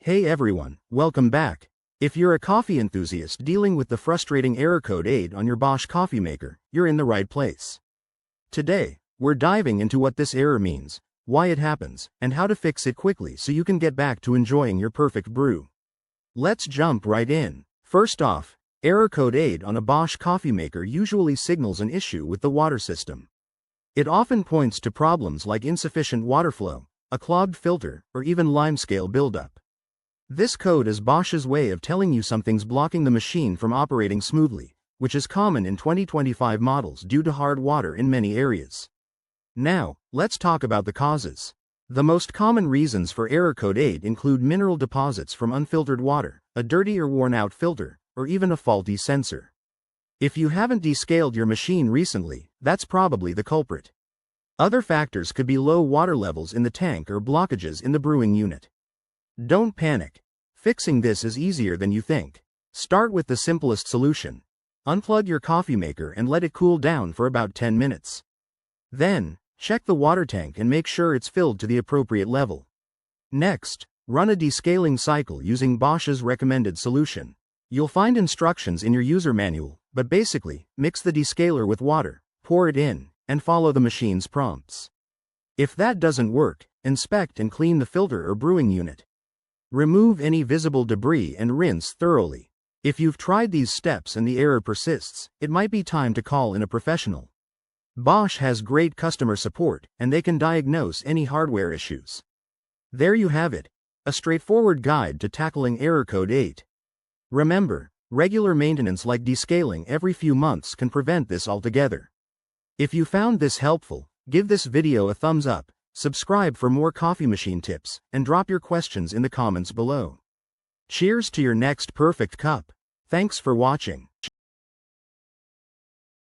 Hey everyone, welcome back. If you're a coffee enthusiast dealing with the frustrating error code 8 on your Bosch coffee maker, you're in the right place. Today, we're diving into what this error means, why it happens, and how to fix it quickly so you can get back to enjoying your perfect brew. Let's jump right in. First off, error code 8 on a Bosch coffee maker usually signals an issue with the water system. It often points to problems like insufficient water flow, a clogged filter, or even limescale buildup. This code is Bosch's way of telling you something's blocking the machine from operating smoothly, which is common in 2025 models due to hard water in many areas. Now, let's talk about the causes. The most common reasons for error code 8 include mineral deposits from unfiltered water, a dirty or worn-out filter, or even a faulty sensor. If you haven't descaled your machine recently, that's probably the culprit. Other factors could be low water levels in the tank or blockages in the brewing unit. Don't panic. Fixing this is easier than you think. Start with the simplest solution. Unplug your coffee maker and let it cool down for about 10 minutes. Then, check the water tank and make sure it's filled to the appropriate level. Next, run a descaling cycle using Bosch's recommended solution. You'll find instructions in your user manual, but basically, mix the descaler with water, pour it in, and follow the machine's prompts. If that doesn't work, inspect and clean the filter or brewing unit. Remove any visible debris and rinse thoroughly. If you've tried these steps and the error persists, it might be time to call in a professional. Bosch has great customer support, and they can diagnose any hardware issues. There you have it, a straightforward guide to tackling error code 8. Remember, regular maintenance like descaling every few months can prevent this altogether. If you found this helpful, give this video a thumbs up. Subscribe for more coffee machine tips, and drop your questions in the comments below. Cheers to your next perfect cup. Thanks for watching.